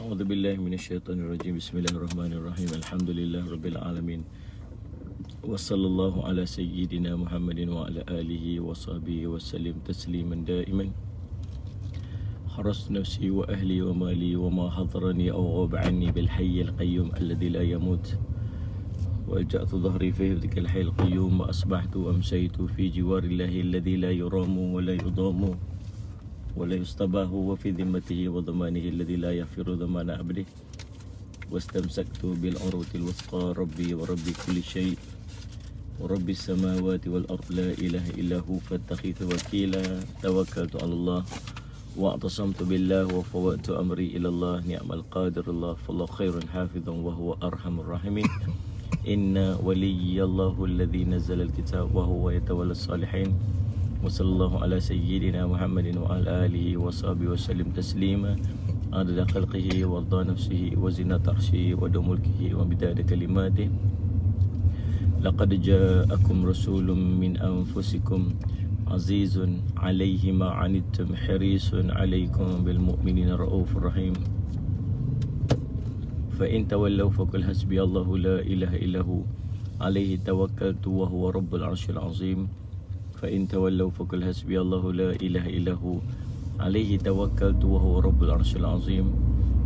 أعوذ بالله من الشيطان الرجيم بسم الله الرحمن الرحيم الحمد لله رب العالمين وصلى الله على سيدنا محمد وعلى آله وصحبه وسلم تسليما دائما حرصت نفسي وأهلي ومالي وما حضرني أو غاب عني بالحي القيوم الذي لا يموت وألجأت ظهري في ذلك الحي القيوم وأصبحت وأمسيت في جوار الله الذي لا يرام ولا يضام ولا يستباه وفي ذمته وضمانه الذي لا يغفر ضمان عبده واستمسكت بالعروة الوثقى ربي ورب كل شيء ورب السماوات والأرض لا إله إلا هو فاتخذ وكيلا توكلت على الله واعتصمت بالله وفوأت أمري إلى الله نعم القادر الله فالله خير حافظا وهو أرحم الراحمين إن ولي الله الذي نزل الكتاب وهو يتولى الصالحين وصلى الله على سيدنا محمد وعلى آله وصحبه وسلم تسليما عدد خلقه ورضا نفسه وزنة عرشه ودوم ملكه ومداد كلماته لقد جاءكم رسول من أنفسكم عزيز عليه ما عنتم حريص عليكم بالمؤمنين رؤوف رحيم فإن تولوا فقل حسبي الله لا إله إلا هو عليه توكلت وهو رب العرش العظيم فإن تولوا فقل حسبي الله لا إله إلا هو عليه توكلت وهو رب العرش العظيم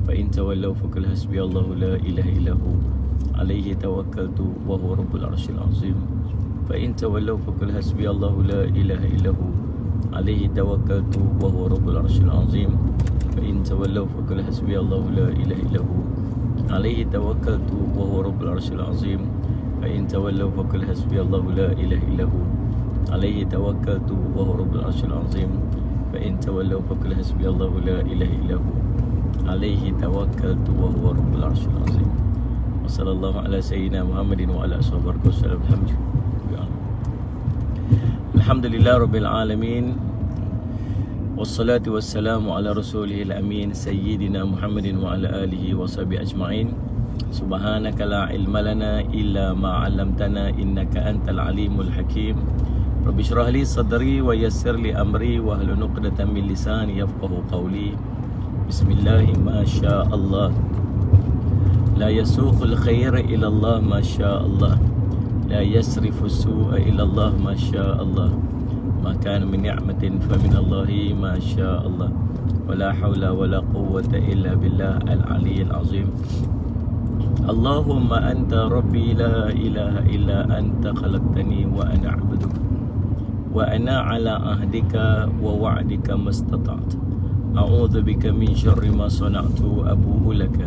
فإن تولوا فقل حسبي الله لا إله إلا هو عليه توكلت وهو رب العرش العظيم فإن تولوا فقل حسبي الله لا إله إلا هو عليه توكلت وهو رب العرش العظيم فإن تولوا فقل حسبي الله لا إله إلا هو عليه توكلت وهو رب العرش العظيم فإن تولوا فقل حسبي الله لا إله إلا هو عليه توكلت وهو رب العرش العظيم فإن تولوا فقل حسبي الله لا إله إلا هو عليه توكلت وهو رب العرش العظيم وصلى الله على سيدنا محمد وعلى أصحابه وسلم الحمد لله رب العالمين والصلاة والسلام على رسوله الأمين سيدنا محمد وعلى آله وصحبه أجمعين سبحانك لا علم لنا إلا ما علمتنا إنك أنت العليم الحكيم رب اشرح لي صدري ويسر لي أمري واحلل عقدة من لساني يفقهوا قولي بسم الله ما شاء الله لا يسوق الخير إلى الله ما شاء الله لا يصرف السوء إلى الله ما شاء الله ما كان من نعمة فمن الله ما شاء الله ولا حول ولا قوة إلا بالله العلي العظيم اللهم أنت ربي لا إله إلا أنت خلقتني وأنا عبدك وأنا على عهدك ووعدك ما استطعت أعوذ بك من شر ما صنعت أبوء لك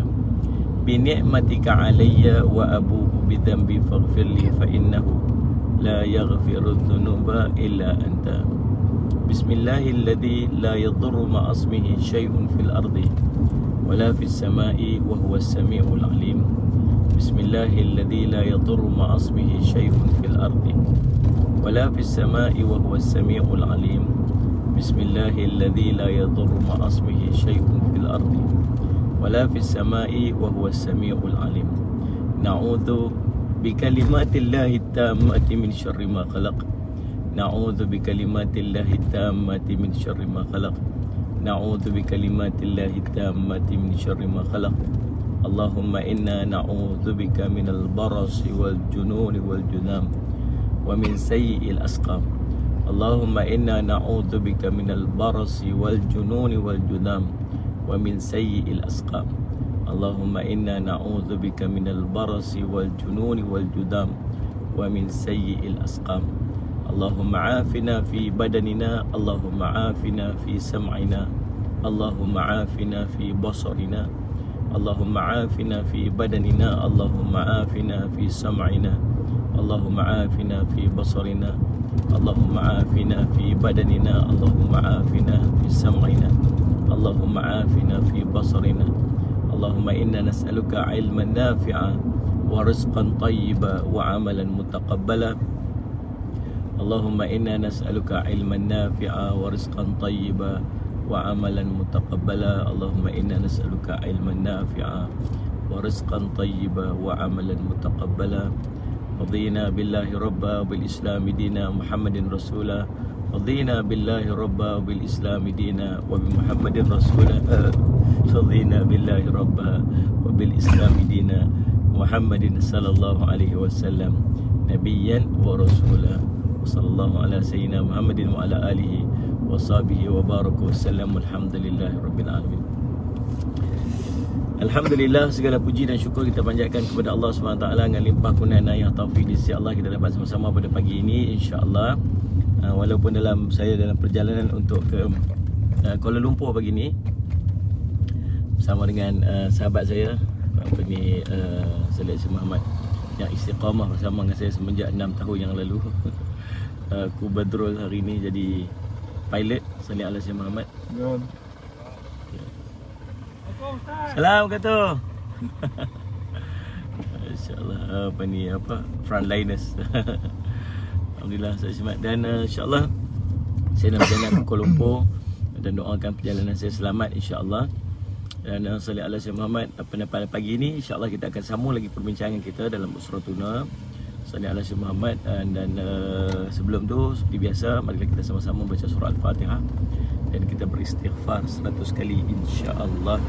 بنعمتك علي وأبوء بذنبي فاغفر لي فإنه لا يغفر الذنوب إلا أنت بسم الله الذي لا يضر مع اسمه شيء في الأرض ولا في السماء وهو السميع العليم بسم الله الذي لا يضر مع اسمه شيء في الأرض ولا في السماء وهو السميع العليم بسم الله الذي لا يضر مع اسمه شيء في الأرض ولا في السماء وهو السميع العليم نعوذ بكلمات الله التامة من شر ما خلق نعوذ بكلمات الله التامة من شر ما خلق نعوذ بكلمات الله التامة من شر ما خلق اللهم إنا نعوذ بك من البرص والجنون والجذام ومن سيء الأسقام اللهم إنا نعوذ بك من البرص والجنون والجذام ومن سيء الأسقام اللهم إنا نعوذ بك من البرص والجنون والجذام ومن سيء الأسقام اللهم عافنا في بدننا اللهم عافنا في سمعنا اللهم عافنا في بصرنا اللهم عافنا في بدننا اللهم عافنا في سمعنا اللهم عافنا في بصرنا اللهم عافنا في بدننا اللهم عافنا في سمعنا اللهم عافنا في بصرنا اللهم إنا نسألك علما نافعا ورزقا طيبا وعملا متقبلا اللهم إنا نسألك علما نافعا ورزقا طيبا وعملا متقبلا اللهم إنا نسألك علما نافعا ورزقا طيبا وعملا متقبلا رضينا بالله ربا وبالإسلام دينا محمد رسولا رضينا بالله ربا وبالإسلام دينا وبمحمد رسولا رضينا بالله ربا وبالإسلام دينا محمد صلى الله عليه وسلم نبيا ورسولا وصلى الله على سيدنا محمد وعلى آله وصحبه وبارك وسلم والحمد لله رب العالمين. Alhamdulillah, segala puji dan syukur kita panjatkan kepada Allah SWT dengan limpah kurniaan yang taufik di sisi Allah, kita dapat sama-sama pada pagi ini insya-Allah. Walaupun saya dalam perjalanan untuk ke Kuala Lumpur pagi ni bersama dengan sahabat saya Salih Muhammad yang istiqamah bersama dengan saya semenjak 6 tahun yang lalu. Aku Badrul hari ni jadi pilot Salih Muhammad. Salam kata. InsyaAllah frontliners. Alhamdulillah saya semangat dan insyaAllah saya nak berjalan ke Kuala Lumpur dan doakan perjalanan saya selamat insyaAllah. Dan Salih Muhammad pada pagi ini insyaAllah kita akan sambung lagi perbincangan kita dalam Usratuna Salih Muhammad dan sebelum tu seperti biasa marilah kita sama-sama baca surah Al-Fatihah dan kita beristighfar 100 kali insyaAllah.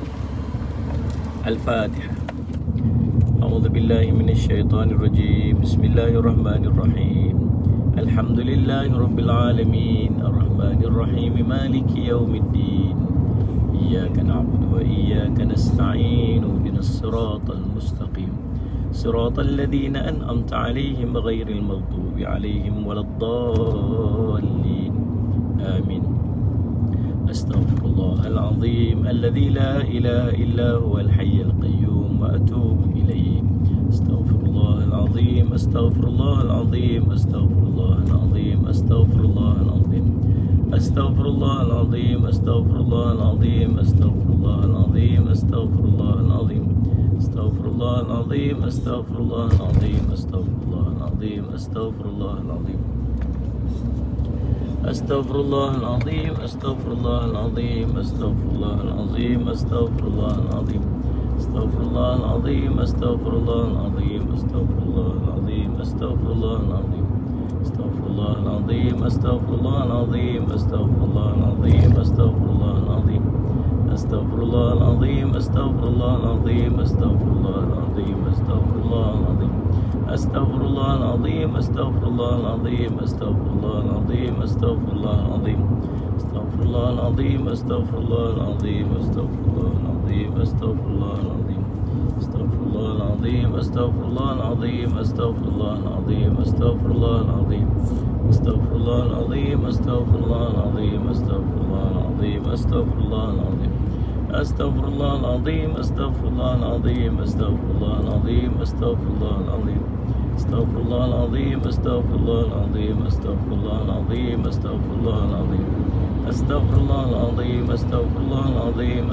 Al-Fatihah. A'udzu billahi minasyaitonir rajim. Bismillahirrahmanirrahim. Alhamdulillahi rabbil alamin. Arrahmanir rahim. Maliki yaumiddin. Iyyaka na'budu wa iyyaka nasta'in. Ihdinas siratal mustaqim. Siratal ladzina an'amta 'alaihim ghairil maghdubi 'alaihim waladdallin. Amin. Astaghfirullahalazim alladzi la ilaha illa huwal hayyul qayyum wa atubu ilayh. Astaghfirullahalazim, astaghfirullahalazim, astaghfirullahalazim, astaghfirullahalazim. Astaghfirullahalazim, astaghfirullahalazim, astaghfirullahalazim, astaghfirullahalazim. Astaghfirullahalazim, astaghfirullahalazim, astaghfirullahalazim, astaghfirullahalazim. Astaghfirullahalazim, astaghfirullahalazim, astaghfirullahalazim, astaghfirullahalazim. Astaghfirullahalazim, astaghfirullahalazim, astaghfirullahalazim, astaghfirullahalazim. Astaghfirullahalazim, astaghfirullahalazim, astaghfirullahalazim, astaghfirullahalazim. Astaghfirullahalazim, astaghfirullahalazim, astaghfirullahalazim, astaghfirullahalazim. Astaghfirullahalazim, astaghfirullahalazim, astaghfirullahalazim, astaghfirullahalazim. Astaghfirullahalazim, astaghfirullahalazim, astaghfirullahalazim, astaghfirullahalazim. Astaghfirullahalazim, astaghfirullahalazim, astaghfirullahalazim, astaghfirullahalazim. Astaghfirullahalazim, astaghfirullahalazim, astaghfirullahalazim, astaghfirullahalazim. Astaghfirullahalazim, astaghfirullahalazim, astaghfirullahalazim, astaghfirullahalazim. Astaghfirullahalazim, astaghfirullahalazim, astaghfirullahalazim, astaghfirullahalazim. Astaghfirullahalazim, astaghfirullahalazim, astaghfirullahalazim, astaghfirullahalazim. Astaghfirullahalazim, astaghfirullahalazim,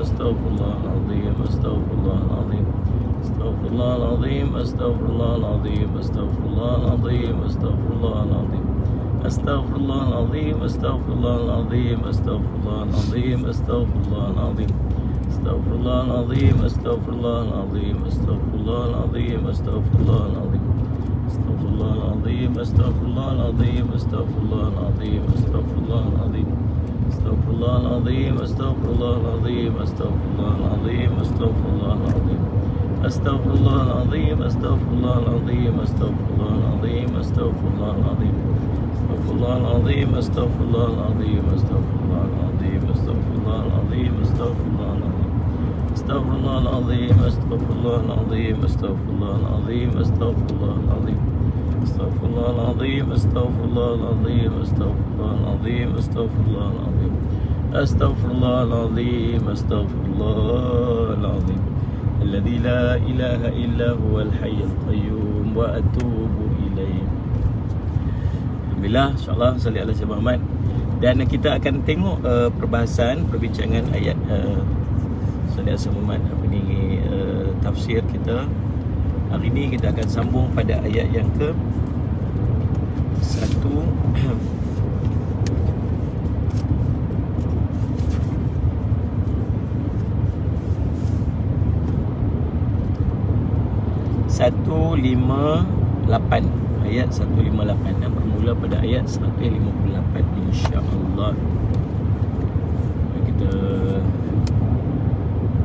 astaghfirullahalazim, astaghfirullahalazim. Astaghfirullahalazim, astaghfirullahalazim, astaghfirullahalazim, astaghfirullahalazim. Astaghfirullahalazim, astaghfirullahalazim, astaghfirullahalazim, astaghfirullahalazim. Astaghfirullahalazim, astaghfirullahalazim, astaghfirullahalazim, astaghfirullahalazim. Astaghfirullahalazim, astaghfirullahalazim, astaghfirullahalazim, astaghfirullahalazim. Astaghfirullahalazim, astaghfirullahalazim, astaghfirullahalazim, astaghfirullahalazim. Astaghfirullahalazim, astaghfirullahalazim, astaghfirullahalazim, astaghfirullahalazim, astaghfirullahalazim. Astaghfirullahalazim, astaghfirullahalazim, astaghfirullahalazim, astaghfirullahalazim. Astaghfirullahalazim, astaghfirullahalazim, astaghfirullahalazim, astaghfirullahalazim. Astaghfirullahalazim, astaghfirullahalazim. Alladzi la ilaha illa huwal hayyul qayyum wa atubu ilaih. Alhamdulillah, insyaAllah Salih Muhammad. Dan kita akan tengok perbahasan, perbincangan ayat Salih Muhammad tafsir kita. Hari ini kita akan sambung pada ayat yang ke 1 158 ayat 158 dan bermula pada ayat 158 insya-Allah. Kita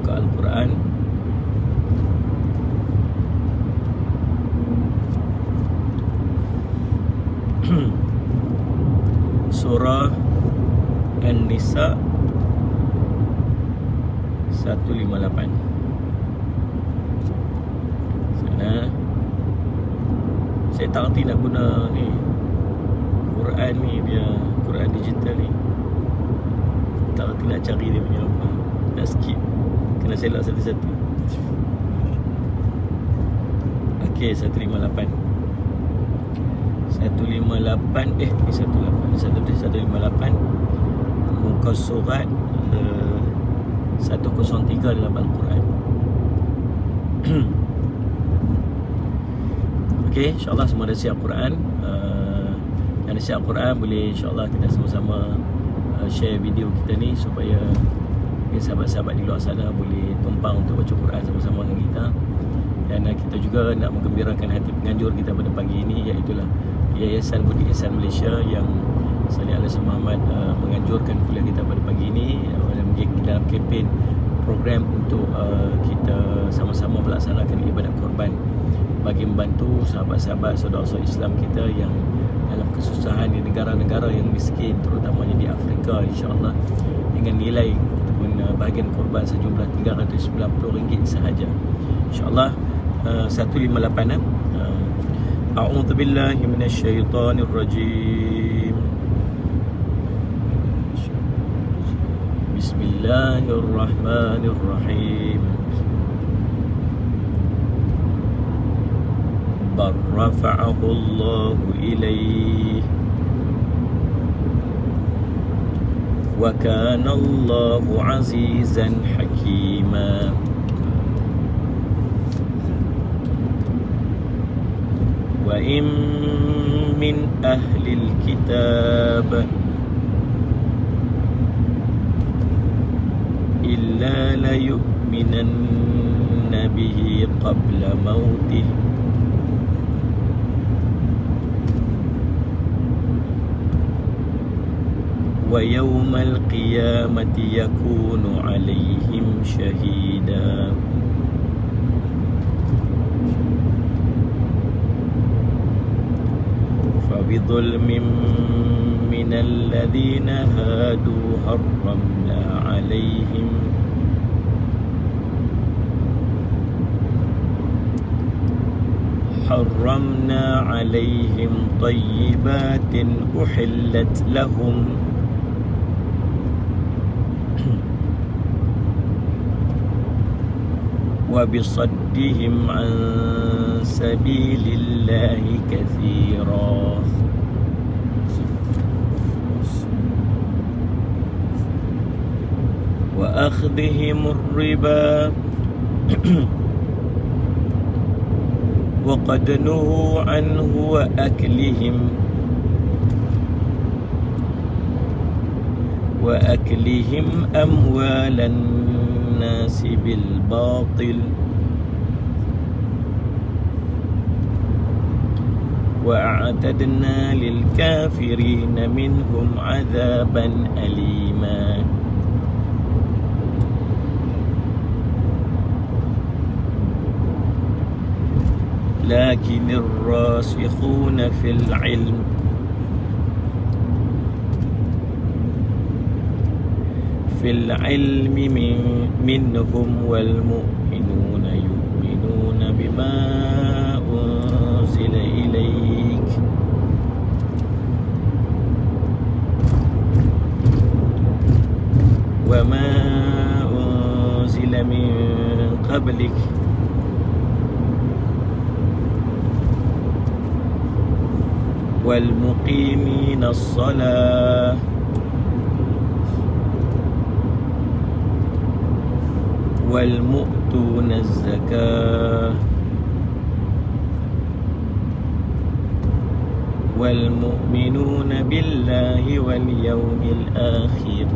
buka Al-Quran. Surah An-Nisa 158. Sana saya tak reti nak guna ni Quran ni, dia Quran digital ni. Tak reti nak cari dia punya apa. Nak skip, kena select satu-satu. Okey, 158. 158 ni 158 muka surat 103 dalam Al-Quran. Okey, insya-Allah semua dah siap Quran. Yang dah siap Quran boleh insya-Allah kita sama-sama share video kita ni supaya sahabat-sahabat di luar sana boleh tumpang untuk baca Quran sama-sama dengan kita. Dan kita juga nak menggembirakan hati penganjur kita pada pagi ini, iaitu Yayasan Budi Ihsan Malaysia yang Salih Al-Hasan Muhammad menganjurkan kuliah kita pada pagi ini dalam kempen program untuk kita sama-sama melaksanakan ibadat korban bagi membantu sahabat-sahabat saudara-saudara Islam kita yang dalam kesusahan di negara-negara yang miskin, terutamanya di Afrika, insya-Allah, dengan nilai ataupun bahagian korban sejumlah RM390 sahaja, insya-Allah. 158. A'udzu billahi minasyaitonir rajim. Bismillahirrahmanirrahim. Bal rafa'ahu Allahu ilaihi wa kana Allahu azizan hakima. Wa in min ahlil kitab illa la yu'minanna bihi qabla mautih wa yawmal qiyamati yakunu alaihim shahida. بظلم من الذين هادوا حرمنا عليهم طيبات أحلت لهم وبصدهم عن سبيل الله كثيرا وأخذهم الربا وقد نهوا عنه وأكلهم أموال الناس بالباطل وأعتدنا للكافرين منهم عذابا أليما. لكن الراسخون في العلم منهم والمؤمنون يؤمنون بما أنزل إليك وما أنزل من قبلك والمقيمين الصلاة والمؤتون الزكاة والمؤمنون بالله واليوم الآخر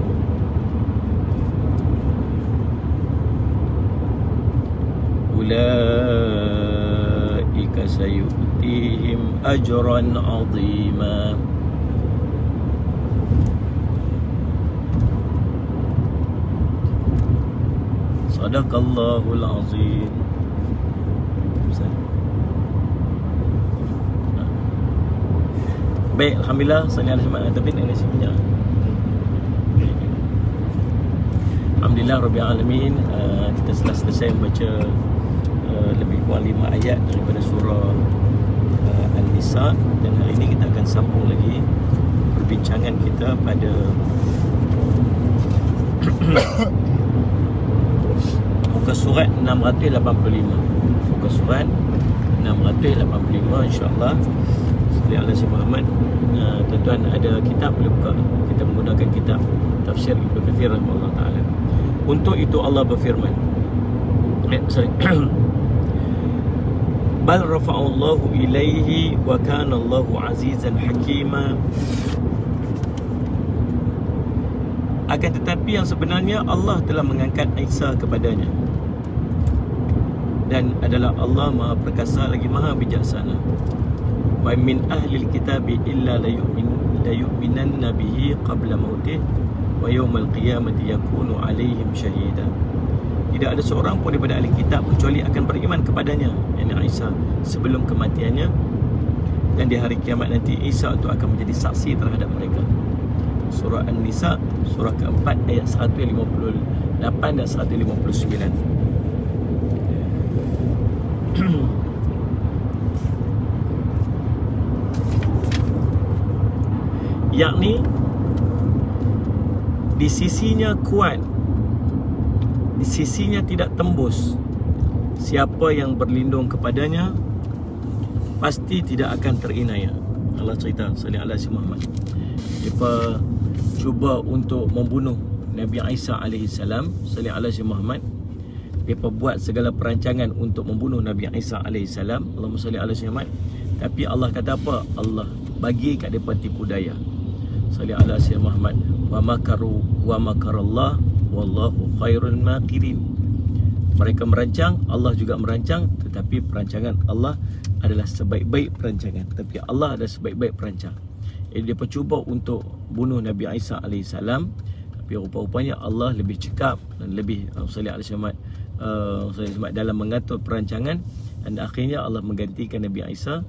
أولئك سيؤتيهم أجرا عظيما. صدق الله العظيم. Baik, alhamdulillah, salih alaihi wasallam. Tapi nak nasi punya. Alhamdulillah Rabbil Alamin. Kita selesai membaca lebih kurang 5 ayat daripada surah An-Nisa, dan hari ini kita akan sambung lagi perbincangan kita pada muka surat 685. Muka surat 685, insya-Allah. Salih ala Sayyidina Muhammad. Tuan-tuan ada kitab, boleh buka. Kita menggunakan kitab tafsir Ibnu Katsir rahimahullah taala. Untuk itu Allah berfirman, bal rafa'allahu ilaihi wa kana Allahu azizan hakima. Akan tetapi yang sebenarnya Allah telah mengangkat Isa kepadanya, dan adalah Allah Maha Perkasa lagi Maha Bijaksana. Wa min ahli alkitabi illa la yu'minanna bihi qabla mautih wa yawmal qiyamati yakunu alaihim syahida. Tidak ada seorang pun daripada ahli kitab kecuali akan beriman kepadanya, yakni Isa, sebelum kematiannya, dan di hari kiamat nanti Isa itu akan menjadi saksi terhadap mereka. Surah An-Nisa, surah keempat, ayat 158 dan 159. Yakni di sisinya kuat, di sisinya tidak tembus. Siapa yang berlindung kepadanya pasti tidak akan terinaya. Allah cerita, salih ala Sayyidina Muhammad. Mereka cuba untuk membunuh Nabi Isa alaihi salam, salih ala Sayyidina Muhammad. Mereka buat segala perancangan untuk membunuh Nabi Isa alaihi salam. Allahumma salli ala Sayyidina Muhammad. Tapi Allah kata apa? Allah bagi kat mereka tipu daya. Salih ala Sayyidina Muhammad. Wa makaru wa makarallah wallahu khairul makirin. Mereka merancang, Allah juga merancang, tetapi perancangan Allah adalah sebaik-baik perancangan. Tapi Allah adalah sebaik-baik perancang. Jadi dia cuba untuk bunuh Nabi Isa AS, tapi rupa-rupanya Allah lebih cekap dan lebih salih ala Sayyidina Muhammad dalam mengatur perancangan, dan akhirnya Allah menggantikan Nabi Isa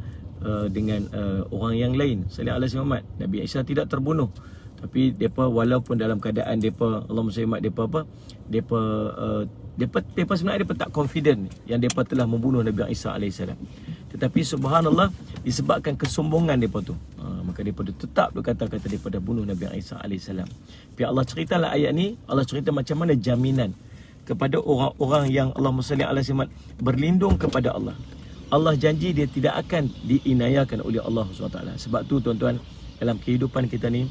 dengan orang yang lain. Salih ala Sayyidina Muhammad. Nabi Isa tidak terbunuh, tapi depa walaupun dalam keadaan depa, Allahumma salli alaihi depa apa? Depa sebenarnya depa tak confident yang depa telah membunuh Nabi Isa alaihissalam. Tetapi subhanallah, disebabkan kesombongan depa tu, maka depa tetap berkata-kata depa dah bunuh Nabi Isa alaihissalam. Tapi Allah ceritalah ayat ni, Allah cerita macam mana jaminan kepada orang-orang yang Allahumma salli alaihi wasallam berlindung kepada Allah. Allah janji dia tidak akan diinayakan oleh Allah SWT. Sebab tu tuan-tuan, dalam kehidupan kita ni,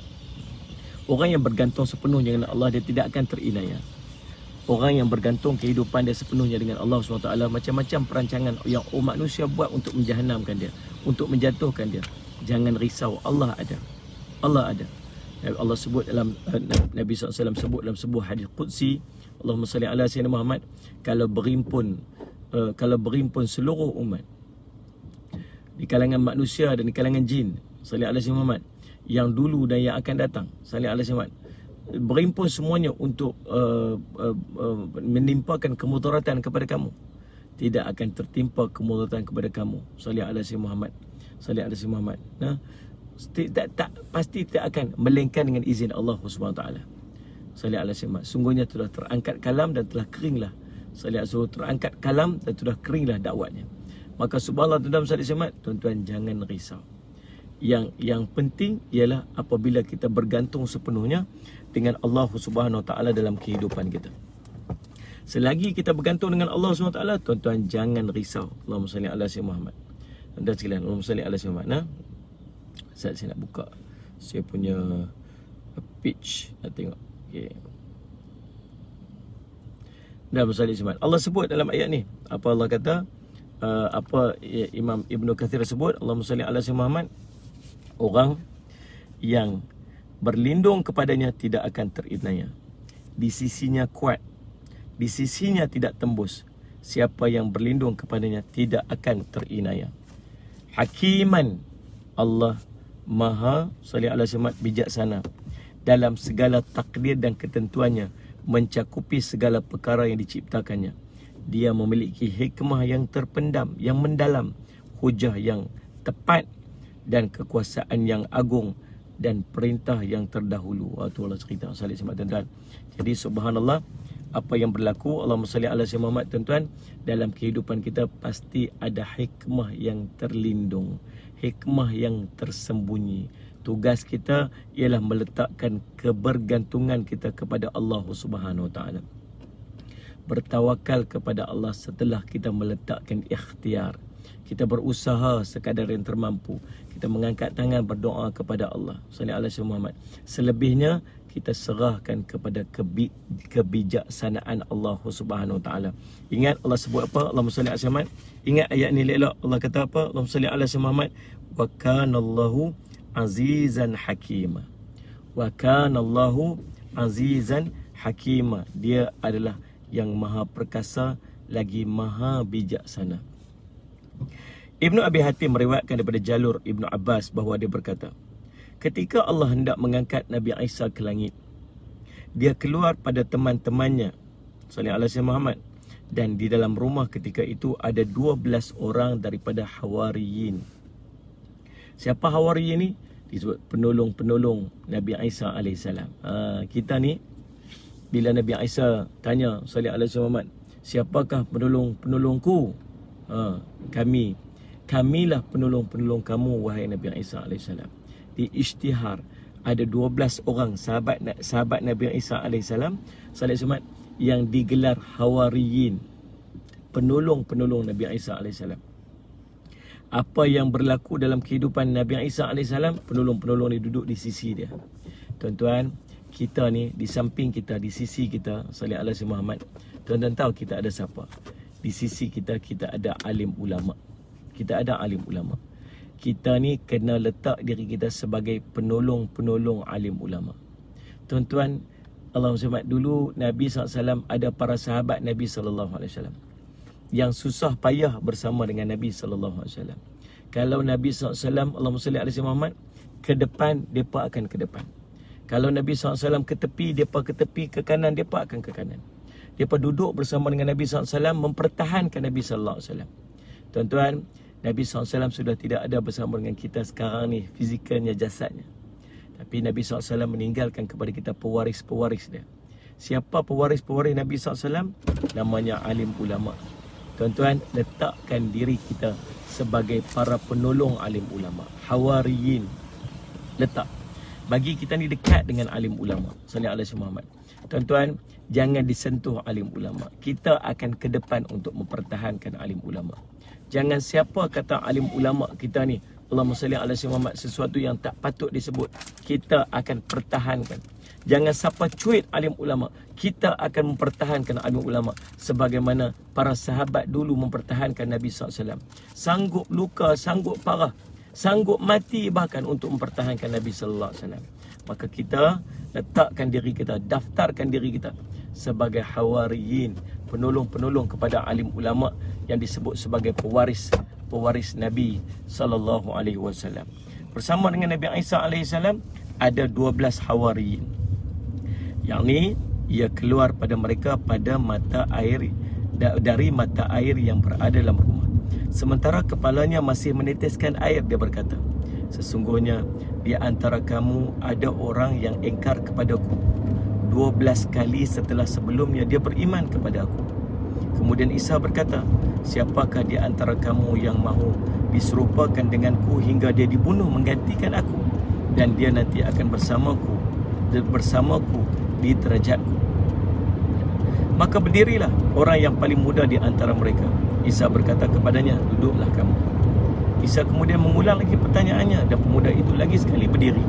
orang yang bergantung sepenuhnya dengan Allah, dia tidak akan terinaya. Orang yang bergantung kehidupan dia sepenuhnya dengan Allah SWT, macam-macam perancangan yang manusia buat untuk menjahanamkan dia, untuk menjatuhkan dia, jangan risau, Allah ada. Allah ada. Allah sebut dalam Nabi SAW sebut dalam sebuah hadis qudsi, Allahumma salli ala Sayyidina Muhammad, kalau berimpun seluruh umat di kalangan manusia dan di kalangan jin, salli ala Sayyidina Muhammad, yang dulu dan yang akan datang, salih alaihi wasallam, berimpun semuanya untuk menimpakan kemudaratan kepada kamu, tidak akan tertimpa kemudaratan kepada kamu, salih alaihi Muhammad, salih alaihi Muhammad. Nah, pasti tidak akan melainkan dengan izin Allah Subhanahu wa taala. Salih alaihi Muhammad. Sungguhnya telah terangkat kalam dan telah keringlah. Salih alaihi terangkat kalam dan telah keringlah dakwatnya. Maka subhanallah, tuan-tuan jangan risau. Yang penting ialah apabila kita bergantung sepenuhnya dengan Allah Subhanahu Wa Taala dalam kehidupan kita. Selagi kita bergantung dengan Allah Subhanahu Wa Taala, tuan-tuan jangan risau. Allahumma salli ala Sayyidina Muhammad. Anda sekalian, Allahumma salli ala Sayyidina Muhammad. Saya nak buka saya punya pitch, nak tengok. Okey. Dah bersalih Muhammad. Allah sebut dalam ayat ni, apa Allah kata? Apa Imam Ibnu Katsir sebut, Allahumma salli ala Sayyidina Muhammad. Orang yang berlindung kepadanya tidak akan terinaya. Di sisinya kuat, di sisinya tidak tembus. Siapa yang berlindung kepadanya tidak akan terinaya. Hakiman, Allah Maha salli ala Muhammad bijaksana dalam segala takdir dan ketentuannya, mencakupi segala perkara yang diciptakannya. Dia memiliki hikmah yang terpendam, yang mendalam, hujah yang tepat, dan kekuasaan yang agung, dan perintah yang terdahulu. Itu Allah cerita salli tuan-tuan. Jadi subhanallah, apa yang berlaku Allahumma salli ala Muhammad tuan-tuan, dalam kehidupan kita pasti ada hikmah yang terlindung, hikmah yang tersembunyi. Tugas kita ialah meletakkan kebergantungan kita kepada Allah Subhanahu Wa Taala. Bertawakal kepada Allah setelah kita meletakkan ikhtiar. Kita berusaha sekadar yang termampu. Kita mengangkat tangan berdoa kepada Allah. Salli ala Muhammad. Selebihnya kita serahkan kepada kebijaksanaan Allah Subhanahu Wa Taala. Ingat Allah sebut apa? Allahumma salli ala Muhammad. Ingat ayat ni elok. Allah kata apa? Allahumma salli ala Muhammad. Wa kana Allahu azizan hakima. Wa kana Allahu azizan hakima. Dia adalah yang maha perkasa lagi maha bijaksana. Ibnu Abi Hatim meriwayatkan daripada jalur Ibnu Abbas bahawa dia berkata, ketika Allah hendak mengangkat Nabi Isa ke langit, dia keluar pada teman-temannya sallallahu alaihi wasallam Muhammad, dan di dalam rumah ketika itu ada 12 orang daripada Hawariyin. Siapa Hawariyin ni? Disebut penolong-penolong Nabi Isa alaihissalam. Kita ni bila Nabi Isa tanya sallallahu alaihi wasallam Muhammad, siapakah penolong-penolongku? Kamilah penolong-penolong kamu wahai Nabi Isa alaihissalam. Di isytihar ada 12 orang sahabat Nabi Isa alaihissalam sallallahu yang digelar Hawariyin, penolong-penolong Nabi Isa alaihissalam. Apa yang berlaku dalam kehidupan Nabi Isa alaihissalam, penolong-penolong ni duduk di sisi dia. Tuan-tuan, kita ni di samping kita, di sisi kita sallallahu alaihi Muhammad. Tuan-tuan tahu kita ada siapa? Di sisi kita, kita ada alim ulama. Kita ada alim ulama. Kita ni kena letak diri kita sebagai penolong-penolong alim ulama. Tuan-tuan, Allahumma salli dulu Nabi SAW ada para sahabat Nabi SAW yang susah payah bersama dengan Nabi SAW. Kalau Nabi SAW, Allahumma salli alaihi Muhammad, ke depan, mereka akan ke depan. Kalau Nabi SAW ke tepi, mereka ke tepi, ke kanan, mereka akan ke kanan. Mereka duduk bersama dengan Nabi SAW, mempertahankan Nabi SAW. Tuan-tuan, Nabi SAW sudah tidak ada bersama dengan kita sekarang ni, fizikalnya, jasadnya. Tapi Nabi SAW meninggalkan kepada kita pewaris-pewaris dia. Siapa pewaris-pewaris Nabi SAW? Namanya alim ulama. Tuan-tuan, letakkan diri kita sebagai para penolong alim ulama. Hawariyin. Letak. Bagi kita ni dekat dengan alim ulama. Sallallahu alaihi Muhammad. Tuan-tuan, jangan disentuh alim ulama. Kita akan ke depan untuk mempertahankan alim ulama. Jangan siapa kata alim ulama kita ni, Allahumma salli ala Muhammad, sesuatu yang tak patut disebut, kita akan pertahankan. Jangan siapa cuit alim ulama, kita akan mempertahankan alim ulama sebagaimana para sahabat dulu mempertahankan Nabi SAW. Sanggup luka, sanggup parah, sanggup mati bahkan untuk mempertahankan Nabi SAW. Maka kita letakkan diri kita, daftarkan diri kita sebagai hawariyin, penolong-penolong kepada alim ulama yang disebut sebagai pewaris Nabi sallallahu alaihi wasallam. Bersama dengan Nabi Isa alaihi salam ada 12 hawariyin. Yang ni ia keluar pada mereka pada mata air, dari mata air yang berada dalam rumah. Sementara kepalanya masih meneteskan air, dia berkata, sesungguhnya di antara kamu ada orang yang engkar kepadaku 12 kali setelah sebelumnya dia beriman kepada aku. Kemudian Isa berkata, siapakah di antara kamu yang mahu diserupakan denganku hingga dia dibunuh menggantikan aku, dan dia nanti akan bersamaku di derajatku. Maka berdirilah orang yang paling muda di antara mereka. Isa berkata kepadanya, duduklah kamu. Isa kemudian mengulang lagi pertanyaannya, dan pemuda itu lagi sekali berdiri.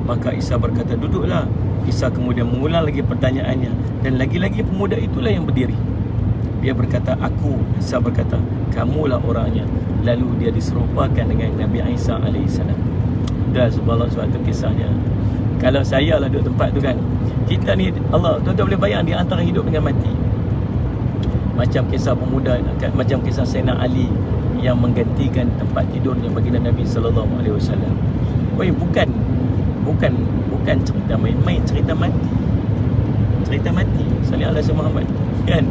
Maka Isa berkata, duduklah. Isa kemudian mengulang lagi pertanyaannya, dan lagi-lagi pemuda itulah yang berdiri. Dia berkata, aku. Isa berkata, kamulah orangnya. Lalu dia diserupakan dengan Nabi Isa AS. Dan subhanallah, suatu kisahnya, kalau saya lah duduk tempat tu kan, kita ni, Allah, tuan-tuan boleh bayang di antara hidup dengan mati. Macam kisah pemuda, macam kisah Sayyidina Ali yang menggantikan tempat tidurnya baginda Nabi sallallahu alaihi wasallam. Bukan cerita main-main, cerita mati. Cerita mati. Salih alaihi Muhammad. Kan?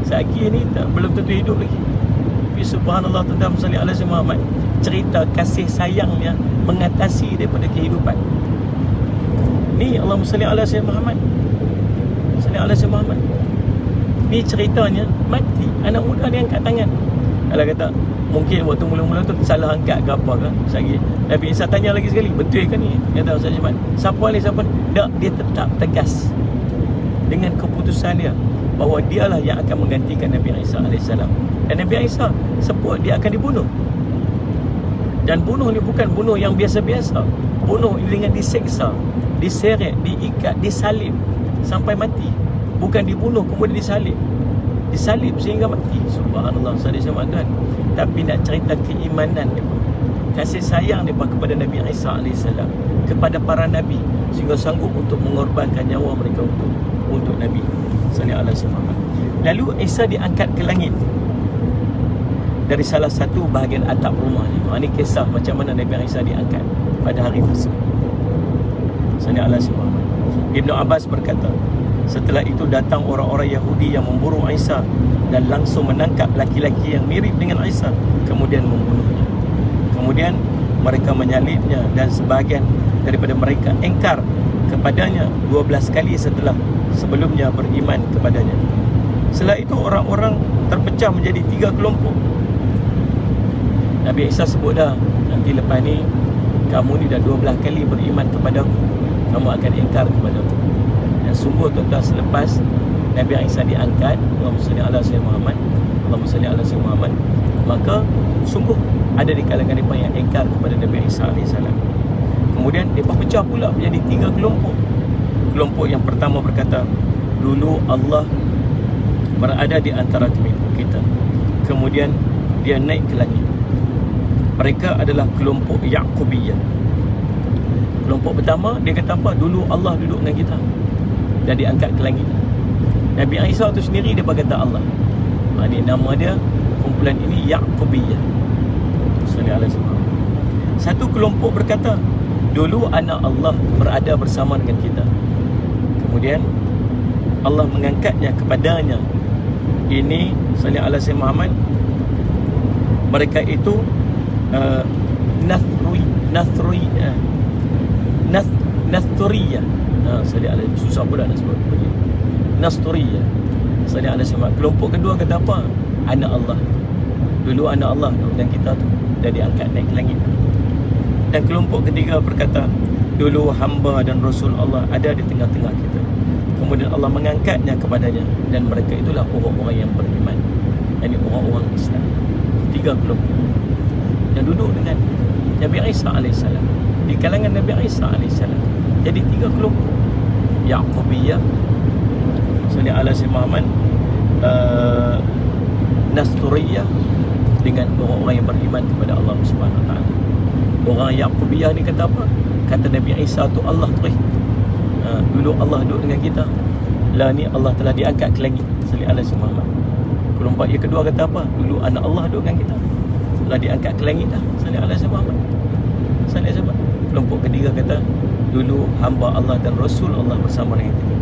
Sagi ni belum tentu hidup lagi. Tapi subhanallah, tuan-tuan salih alaihi Muhammad, cerita kasih sayangnya mengatasi daripada kehidupan. Ni Allahumma salli ala sayyidina Muhammad. Salli ala sayyidina Muhammad. Ni ceritanya mati, anak muda dia angkat tangan. Kalau kata mungkin waktu mula-mula tu salah angkat ke apa ke, sekali Nabi Isa tanya lagi sekali, betul ke ni? Kata Ustaz Jumat, siapa ni? Tak, dia tetap tegas dengan keputusan dia bahawa dialah yang akan menggantikan Nabi Isa AS. Dan Nabi Isa sebut dia akan dibunuh. Dan bunuh ni bukan bunuh yang biasa-biasa. Bunuh dengan diseksa, diseret, diikat, disalib sampai mati. Bukan dibunuh kemudian disalib. Disalib sehingga mati. Subhanallah, saudara-saudara tuan. Tapi nak cerita keimanan dia, kasih sayang dia kepada Nabi Isa AS, kepada para nabi, sehingga sanggup untuk mengorbankan nyawa mereka untuk Nabi sallallahu alaihi wasallam. Lalu Isa diangkat ke langit dari salah satu bahagian atap rumahnya. Ini kisah macam mana Nabi Isa diangkat pada hari tersebut. Sallallahu alaihi wasallam. Ibnu Abbas berkata, setelah itu datang orang-orang Yahudi yang memburu Isa dan langsung menangkap laki-laki yang mirip dengan Isa, kemudian membunuhnya. Kemudian mereka menyalibnya dan sebahagian daripada mereka engkar kepadanya 12 kali sebelumnya beriman kepadanya. Setelah itu orang-orang terpecah menjadi 3 kelompok. Nabi Isa sebut dah, nanti lepas ni kamu ni dah 12 kali beriman kepadaku, kamu akan engkar kepadaku. Dan sungguh tuan-tuan, selepas Nabi Isa diangkat, Allahumma salli ala sayyidina Muhammad, Allahumma salli ala sayyidina Muhammad, maka sungguh ada di kalangan mereka yang engkar kepada Nabi Isa AS. Kemudian mereka pecah pula menjadi 3 kelompok. Kelompok yang pertama berkata, dulu Allah berada di antara kita, kemudian dia naik ke langit. Mereka adalah kelompok Yaqubiyah. Kelompok pertama dia kata apa? Dulu Allah duduk dengan kita dan diangkat ke langit. Nabi Isa tu sendiri dia berkata Allah. Ini nama dia, kumpulan ini Yaqubiyah. Sallallahu alaihi wasallam. Satu kelompok berkata, dulu anak Allah berada bersama dengan kita, kemudian Allah mengangkatnya kepadanya. Ini sallallahu alaihi wasallam Muhammad. Mereka itu Nasturiyah. Sallallahu alaihi, susah pula nak sebut begini. Nasturiyah. Sallallahu alaihi wasallam. Kelompok kedua kata apa? Anak Allah. Dulu anak Allah tu dan kita tu dah diangkat naik ke langit. Dan kelompok ketiga berkata, dulu hamba dan Rasul Allah ada di tengah-tengah kita, kemudian Allah mengangkatnya kepadanya, dan mereka itulah orang-orang yang beriman. Ini orang-orang Islam. 3 kelompok yang duduk dengan Nabi Isa AS, di kalangan Nabi Isa AS. Jadi 3 kelompok. Yaqubiyah, sallallahu alaihi Muhammad, Nasturiyah, dengan orang-orang yang beriman kepada Allah Subhanahu Wa Taala. Orang Yaqubiyah ni kata apa? Kata Nabi Isa tu Allah tu. Dulu Allah duduk dengan kita, lah ni Allah telah diangkat ke langit. Sallallahu alaihi Muhammad. Kelompok yang kedua kata apa? Dulu anak Allah duduk dengan kita, telah diangkat ke langit dah. Sallallahu alaihi Muhammad. Sallallahu alaihi Muhammad. Kelompok ketiga kata, dulu hamba Allah dan Rasul Allah bersama dengan kita.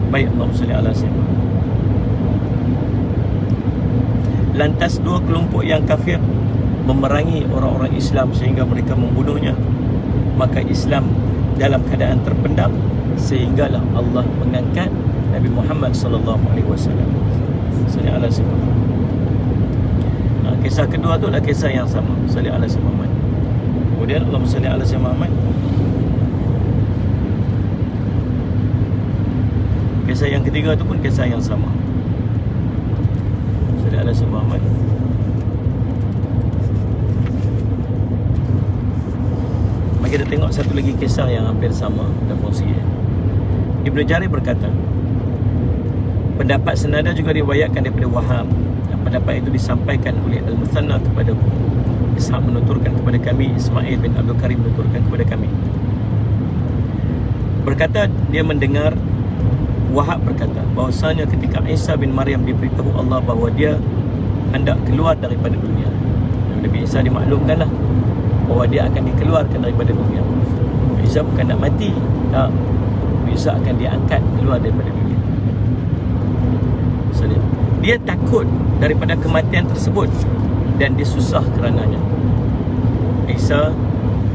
Baik, Allahumma salli ala sayyidina. Lantas 2 kelompok yang kafir memerangi orang-orang Islam sehingga mereka membunuhnya. Maka Islam dalam keadaan terpendam, sehinggalah Allah mengangkat Nabi Muhammad sallallahu alaihi wasallam. Sallallahu alaihi wasallam. Kisah kedua tu adalah kisah yang sama, sallallahu alaihi wasallam. Kemudian Allahumma salli ala sayyidina Muhammad. Kisah yang ketiga tu pun kisah yang sama. Sallallahu alaihi Muhammad. Mari kita tengok satu lagi kisah yang hampir sama dan kongsi. Ibnu Jarir berkata, pendapat senada juga diriwayatkan daripada Wahab, dan pendapat itu disampaikan oleh Al-Muthanna kepada Ishaq menuturkan kepada kami, Ismail bin Abdul Karim menuturkan kepada kami. Berkata dia mendengar Wahab berkata bahawasanya ketika Isa bin Maryam diberitahu Allah bahawa dia hendak keluar daripada dunia. Nabi Isa dimaklumkanlah bahawa dia akan dikeluarkan daripada dunia. Nabi Isa bukan nak mati, tak. Nabi Isa akan diangkat keluar daripada dunia. So, dia takut daripada kematian tersebut dan dia susah kerananya. Isa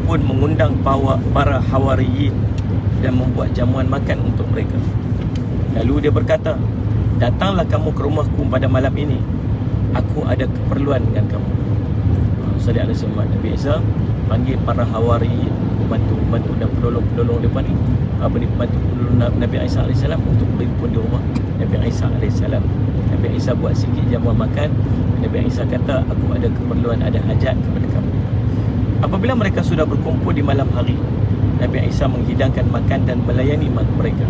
pun mengundang para hawariyin dan membuat jamuan makan untuk mereka. Lalu dia berkata, datanglah kamu ke rumahku pada malam ini, aku ada keperluan dengan kamu. Sallallahu alaihi wasallam. Nabi Isa panggil para hawariyin, pembantu dan penolong depan ni, pembantu Nabi Isa alaihi salam untuk berhimpun di rumah Nabi Isa alaihi salam. Nabi Isa buat sikit jamuan makan. Nabi Isa kata, aku ada keperluan, ada hajat kepada kamu. Apabila mereka sudah berkumpul di malam hari, Nabi Isa menghidangkan makan dan melayani mereka.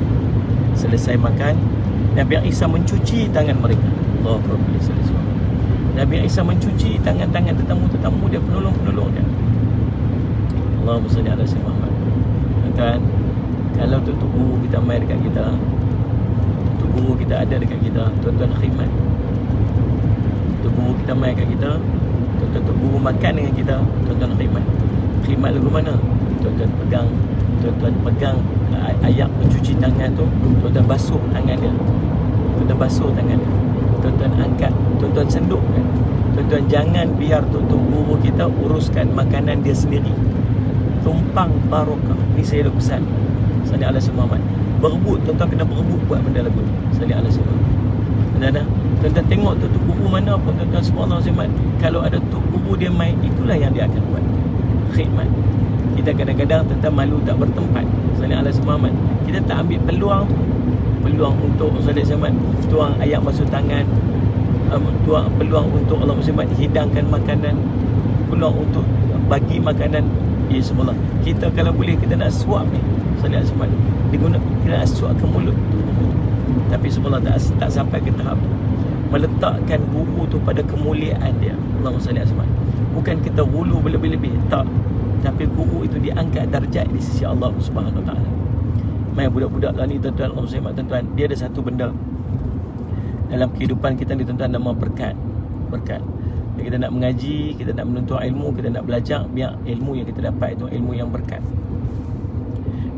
Selesai makan, Nabi Isa mencuci tangan mereka. Allahu Akbar. Nabi Isa mencuci tangan-tangan tetamu-tetamu dia, penolong-penolong dia. Allahumma salli ala sayyidina Muhammad. Kan, kalau tuan guru kita mai dekat kita, tuan guru kita ada dekat kita, tuan-tuan khidmat. Tuan guru kita mai dekat kita, tuan-tuan guru makan dengan kita, tuan-tuan khidmat. Khidmat lagu mana? Tuan-tuan pegang ayat mencuci tangan tu, tuan-tuan basuh tangan dia. Tuan-tuan basuh tangan dia. Tuan-tuan angkat, tuan-tuan sendukkan. Tuan-tuan jangan biar tuan-tuan guru kita uruskan makanan dia sendiri. Tumpang barokah. Ni saya dah pesan. Sallallahu alaihi wasallam. Berebut, tuan-tuan kena berebut buat benda lagu ni. Sallallahu alaihi wasallam. Benar. Tuan-tuan tengok tuan-tuan guru mana pun, tuan-tuan subhanallah alazim, kalau ada tuan guru dia main, itulah yang dia akan buat. Khidmat. Kita kadang-kadang tuan-tuan malu tak bertempat. Sallallahu alaihi wasallam. Kita tak ambil peluang tu. Peluang untuk Ustaz Samad tuang ayat basuh tangan, tuang peluang untuk Allah Muslimat hidangkan makanan, peluang untuk bagi makanan. Ya subhanallah, kita kalau boleh kita nak suap ni Ustaz Samad, diguna kita nak suap ke mulut. Tapi subhanallah tak sampai ke tahap meletakkan guru tu pada kemuliaan dia. Allahumma salli ala Muhammad. Bukan kita hulu berlebih-lebih, tak. Tapi guru itu diangkat darjat di sisi Allah Subhanahu wa taala. Mai budak-budak lah ni tuan-tuan, tuan-tuan, dia ada satu benda dalam kehidupan kita ni tuan-tuan, nama berkat. Kita nak mengaji, kita nak menuntut ilmu, kita nak belajar, biar ilmu yang kita dapat itu ilmu yang berkat.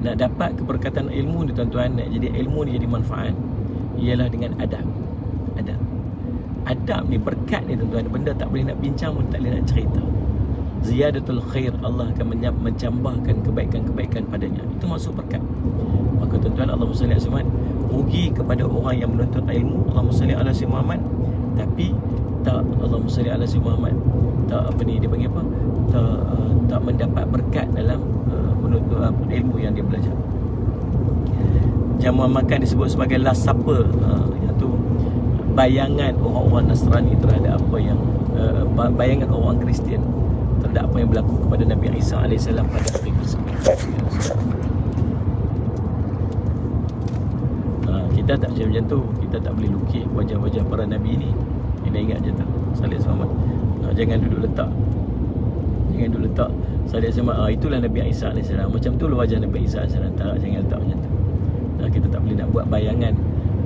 Nak dapat keberkatan ilmu ni tuan-tuan, nak jadi ilmu ni jadi manfaat, ialah dengan adab. Adab ni, berkat ni tuan-tuan, benda tak boleh nak bincang pun, tak boleh nak cerita. Ziyadatul khair, Allah akan mencambahkan kebaikan-kebaikan padanya. Itu maksud berkat. Maka tuan-tuan, Allahumma salli ala Muhammad, rugi kepada orang yang menuntut ilmu, Allahumma salli ala Muhammad, tapi tak, Allahumma salli ala Muhammad, tak apa ni dia panggil apa, tak mendapat berkat dalam menuntut ilmu yang dia belajar. Jamuan makan disebut sebagai last supper, iaitu bayangan orang-orang Nasrani terhadap apa yang bayangan orang Kristian terhadap apa yang berlaku kepada Nabi Isa AS pada hari tersebut. Kita tak macam tu. Kita tak boleh lukis wajah-wajah para Nabi ni. Kena ingat je tu. Salih selamat. Jangan duduk letak. Salih selamat. Itulah Nabi Isa AS. Macam tu lah wajah Nabi Isa AS. Tak, jangan letak macam tu. Kita tak boleh nak buat bayangan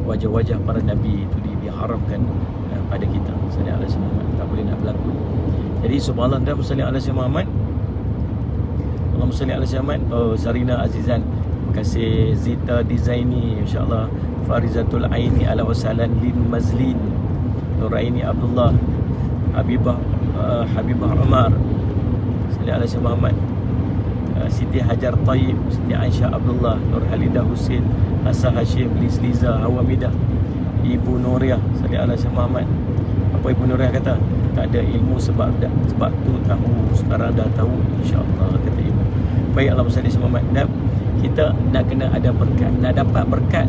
wajah-wajah para Nabi itu diharamkan pada kita. Salih alaihi wasallam. Tak boleh nak berlaku. Jadi subhanallah, dan salli ala sayyidina Muhammad. Allahumma salli ala sayyidina Muhammad. Sarina Azizan, terima kasih. Zita Dizaini, insya-Allah. Farizatul Aini ala wasalan Lin Mazlin, Nuraini Abdullah, Habibah Umar, salli ala sayyidina Muhammad. Siti Hajar Tayyib, Siti Aisyah Abdullah, Nur Halidah Husin, Asa Hashim, Liza Hawamidah, Ibu Nuriah, salli ala sayyidina Muhammad. Apa Ibu Nuriah kata? Tak ada ilmu sebab tu tahu, sekarang dah tahu, insya-Allah, kata ibu. Baik, Allah salli ala Muhammad. Dan kita nak kena ada berkat. Nak dapat berkat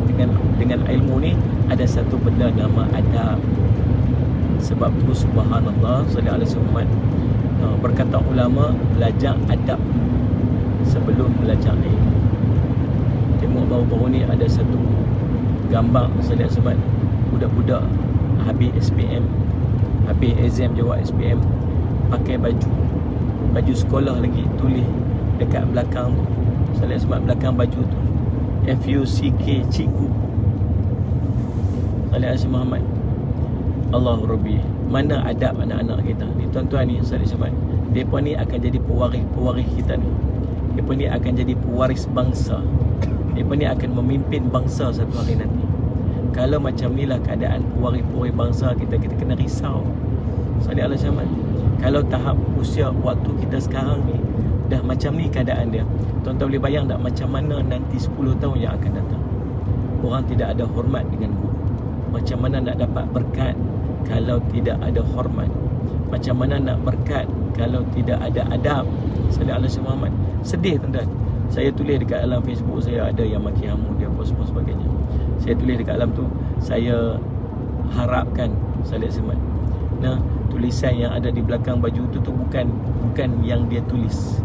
dengan ilmu ni, ada satu benda nama adab. Sebab tu subhanallah, salli ala Muhammad, berkata ulama, belajar adab sebelum belajar ilmu. Tengok baru-baru ni ada satu gambar, salli ala Muhammad, budak-budak habis SPM, habis exam jawab SPM, pakai baju sekolah lagi, tulis dekat belakang tu, salli ala Muhammad, belakang baju tu FUCK, cikgu. Salli ala Muhammad. Allah Rabbi, mana adab anak-anak kita ni tuan-tuan ni, Ustaz Ismail. Mereka ni akan jadi pewaris kita ni. Mereka ni akan jadi pewaris bangsa. Mereka ni akan memimpin bangsa satu hari nanti. Kalau macam inilah keadaan pewaris bangsa kita kena risau. Ustaz Ismail, kalau tahap usia waktu kita sekarang ni dah macam ni keadaan dia, tuan-tuan boleh bayang tak macam mana nanti 10 tahun yang akan datang? Orang tidak ada hormat dengan guru. Macam mana nak dapat berkat kalau tidak ada hormat? Macam mana nak berkat kalau tidak ada adab? Sallallahu alaihi Muhammad. Sedih tuan-tuan. Saya tulis dekat dalam Facebook saya, ada yang maki hamu dia, post-post sebagainya. Saya tulis dekat dalam tu, saya harapkan Sallallahu alaihi Muhammad, nah, tulisan yang ada di belakang baju tu bukan yang dia tulis.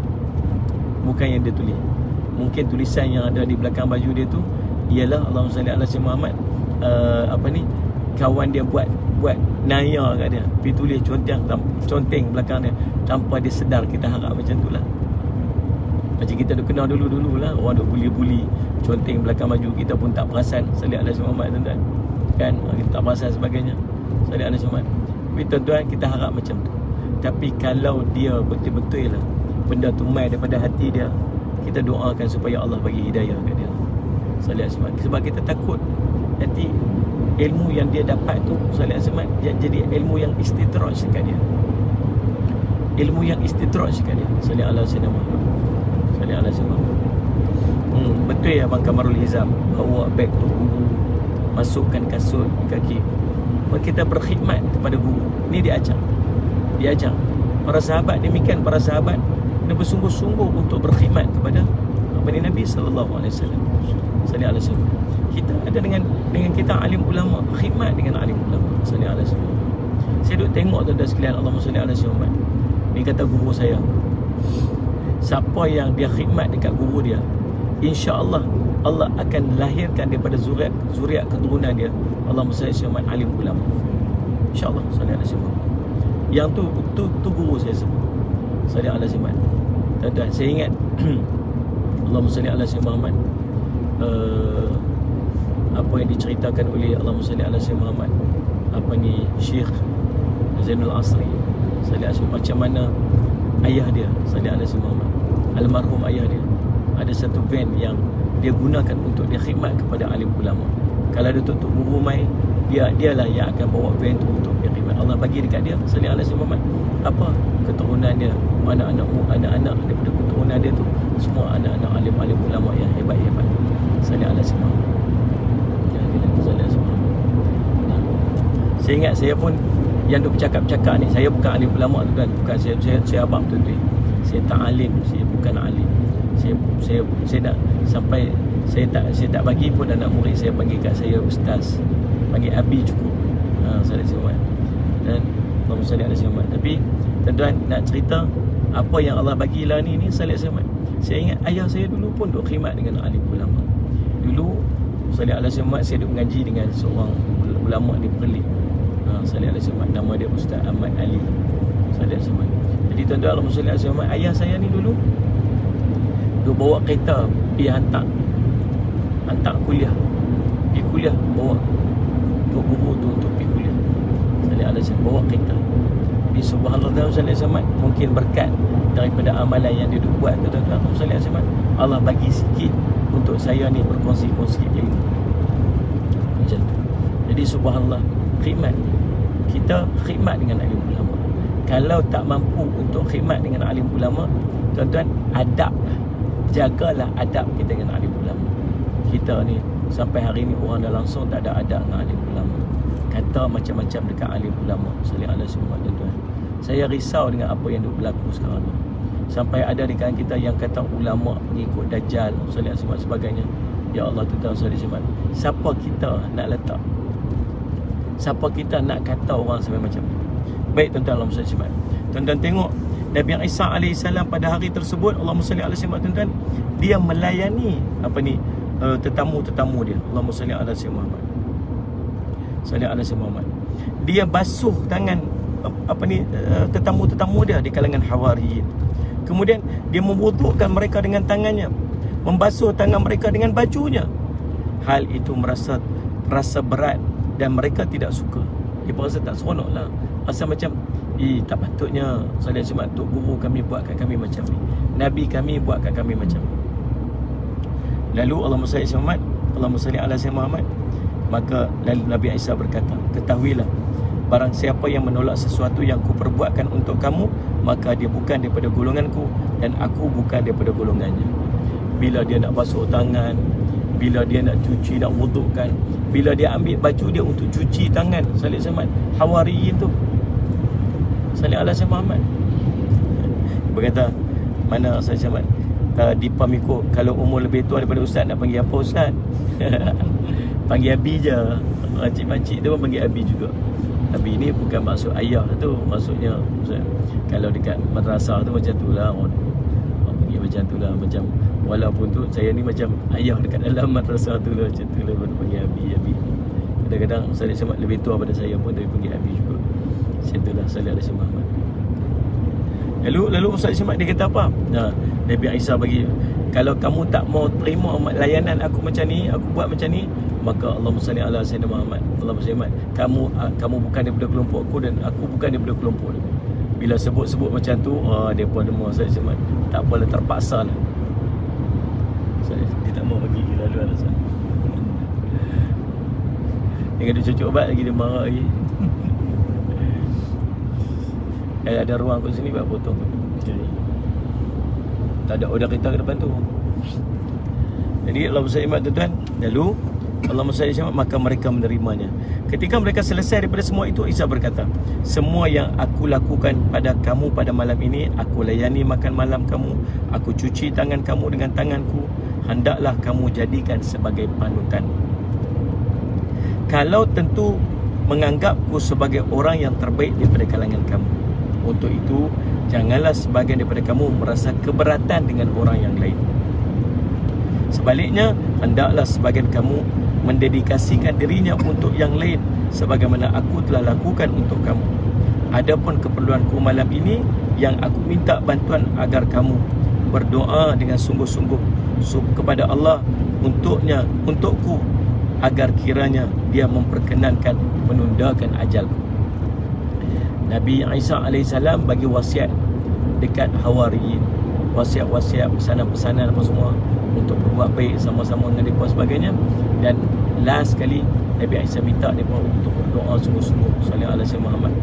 Bukan yang dia tulis. Mungkin tulisan yang ada di belakang baju dia tu ialah Allahumma salli ala sayyidina Muhammad, kawan dia buat naya kat dia, pergi tulis conteng belakang dia tanpa dia sedar. Kita harap macam tu lah. Macam kita dah kenal dulu lah, orang duk buli conteng belakang baju, kita pun tak perasan. Salli ala sayyidina Muhammad, tuan-tuan. Kan, kita tak perasan sebagainya. Salli ala sayyidina Muhammad. Tapi tuan-tuan, kita harap macam tu. Tapi kalau dia betul-betul lah benda tu mai daripada hati dia, kita doakan supaya Allah bagi hidayah kat dia. Salli ala sayyidina Muhammad. Sebab kita takut nanti ilmu yang dia dapat tu, Salli ala sayyidina Muhammad, jadi ilmu yang istidraj dekat dia. Ilmu yang istidraj dekat dia. Salli ala sayyidina Muhammad. Salli ala sayyidina Muhammad. Betul ya Abang Kamarul Hizam, bawa beg tu guru, masukkan kasut di kaki. Kita berkhidmat kepada guru. Ni dia ajar. Para sahabat demikian, para sahabat dia bersungguh-sungguh untuk berkhidmat kepada Nabi sallallahu alaihi wasallam. Sallallahu alaihi wasallam. Kita ada dengan kita alim ulama, khidmat dengan alim ulama. Sallallahu alaihi wasallam. Saya duk tengok tuan-tuan sekalian, Allahumma salli ala sayyidina Muhammad. Ni kata guru saya, siapa yang dia khidmat dekat guru dia, insya-Allah Allah akan lahirkan daripada zuriat keturunan dia, Allahumma salli ala sayyidina Muhammad, alim ulama. Insya-Allah sallallahu alaihi wasallam. Yang tu guru saya sebut. Sallallahu alaihi wasallam. Tuan-tuan, saya ingat Allahumma salli ala sayyidina Muhammad, apa yang diceritakan oleh Allahumma salli ala sayyidina Muhammad, apa ni, Syekh Zainul Asri sallallahu alaihi wasallam, macam mana ayah dia sallallahu alaihi wasallam, almarhum ayah dia, ada satu van yang dia gunakan untuk dia khidmat kepada alim ulama. Kalau ada tok guru mai, dialah yang akan bawa van tu untuk dia khidmat. Allah bagi dekat dia sallallahu alaihi wasallam apa, keturunan dia, anak-anak daripada keturunan dia tu semua anak-anak alim-alim ulama yang hebat-hebat. Sallallahu alaihi wasallam. Saya ingat saya pun yang duk bercakap-cakap ni, saya bukan alim ulama tu kan, bukan saya abang betul-betul. Saya tak alim, saya bukan alim. Saya nak sampai saya tak bagi pun anak murid saya panggil kat saya ustaz, panggil abi cukup. Sallallahu alaihi wasallam. Dan Allahumma salli ala sayyidina Muhammad. Tapi tuan-tuan nak cerita apa yang Allah bagilah ni sallallahu alaihi wasallam. Saya ingat ayah saya dulu pun duk khidmat dengan alim ulama. Dulu sallallahu alaihi wasallam saya duk mengaji dengan seorang ulama di Perlis. Sallallahu alaihi wasallam, nama dia Ustaz Ahmad Ali. Sallallahu alaihi wasallam. Jadi tuan-tuan, Allahumma salli ala sayyidina Muhammad, ayah saya ni dulu dia bawa kereta pergi hantar kuliah. Pergi kuliah, bawa guru tu untuk pergi kuliah. Sallallahu alaihi wasallam, bawa kereta. Di subhanallah sallallahu alaihi wasallam, mungkin berkat daripada amalan yang dia buat tu tuan-tuan, sallallahu alaihi wasallam, Allah bagi sikit untuk saya ni berkongsi ilmu. Macam tu. Jadi subhanallah, khidmat. Kita khidmat dengan alim ulama. Kalau tak mampu untuk khidmat dengan alim ulama, tuan-tuan, adablah. Jagalah adab kita dengan alim ulama. Kita ni sampai hari ni orang dah langsung tak ada adab dengan alim ulama. Kata macam-macam dekat alim ulama. Sallallahu alaihi wasallam, tuan-tuan. Saya risau dengan apa yang berlaku sekarang ni. Sampai ada di kalangan kita yang kata ulama pengikut Dajjal, sallallahu alaihi wasallam sebagainya. Ya Allah, tuan-tuan, sallallahu alaihi wasallam, siapa kita nak letak? Siapa kita nak kata orang sampai macam ni? Baik tuan-tuan, Allahumma salli alaihi wasallam. Tuan-tuan tengok Nabi Isa alaihi salam pada hari tersebut, Allahumma salli alaihi wasallam, tuan-tuan, dia melayani tetamu-tetamu dia. Allahumma salli alaihi wasallam. Salli alaihi wasallam. Dia basuh tangan tetamu-tetamu dia di kalangan Hawariyin. Kemudian dia memwudukkan mereka dengan tangannya, membasuh tangan mereka dengan bajunya. Hal itu rasa berat dan mereka tidak suka. Dia rasa tak seronok lah. Rasa macam tak patutnya Salih Alaihi Wasallam, Tok Guru kami buat kat kami macam ni, Nabi kami buat kat kami macam ni. Lalu Allahumma salli ala Muhammad, Allahumma salli ala Sayyidina Muhammad. Maka lalu Nabi Isa berkata, ketahuilah, barang siapa yang menolak sesuatu yang kuperbuatkan untuk kamu, maka dia bukan daripada golonganku dan aku bukan daripada golongannya. Bila dia nak basuh tangan, bila dia nak cuci, nak wudukkan, bila dia ambil baju dia untuk cuci tangan, Salih Alaihi Hawariyin tu, Salih ala Sayyidina Muhammad. Berkata, mana Salih Alaihi di Pamiko, kalau umur lebih tua daripada ustaz, nak panggil apa ustaz? Panggil Abi je. Makcik-makcik tu pun panggil Abi juga. Abi ni bukan maksud ayah tu, maksudnya ustaz. Kalau dekat madrasah tu macam tu lah, orang panggil macam tu lah. Macam walaupun tu saya ni macam ayah dekat dalam madrasah tu lah, macam tu lah, panggil Abi. Kadang-kadang Salih Alaihi lebih tua pada saya pun, tapi panggil Abi juga. Macam tu lah Salih Alaihi Muhammad. Lalu Ustaz Ismail dia kata apa? Nabi Isa bagi, kalau kamu tak mau terima layanan aku macam ni, aku buat macam ni, maka Allahumma salli ala Sayyidina Muhammad, Allahumma salli, kamu bukan daripada kelompok aku dan aku bukan daripada kelompok dia. Bila sebut-sebut macam tu, dia pun demo Ustaz Ismail. Tak apalah, terpaksa lah. Dia tak mau bagi lalu alasan. Dia kata cucuk ubat lagi, dia marah lagi. Ada ruang kat sini buat potong. Tak ada order kita ke depan tu. Jadi Allah bersalawat tuan-tuan. Lalu Allah bersalawat, maka mereka menerimanya. Ketika mereka selesai daripada semua itu, Isa berkata, semua yang aku lakukan pada kamu pada malam ini, aku layani makan malam kamu, aku cuci tangan kamu dengan tanganku, hendaklah kamu jadikan sebagai panutan. Kalau tentu menganggapku sebagai orang yang terbaik daripada kalangan kamu. Untuk itu, janganlah sebahagian daripada kamu merasa keberatan dengan orang yang lain. Sebaliknya, hendaklah sebahagian kamu mendedikasikan dirinya untuk yang lain, sebagaimana aku telah lakukan untuk kamu. Adapun keperluanku malam ini, yang aku minta bantuan agar kamu berdoa dengan sungguh-sungguh kepada Allah untukku, agar kiranya Dia memperkenankan menundakan ajalku. Nabi Isa AS bagi wasiat dekat Hawariyin, wasiat-wasiat, pesanan-pesanan apa semua untuk berbuat baik sama-sama dengan mereka sebagainya. Dan last sekali Nabi Isa minta mereka untuk berdoa sungguh-sungguh. Salih ala Sayyidina Muhammad.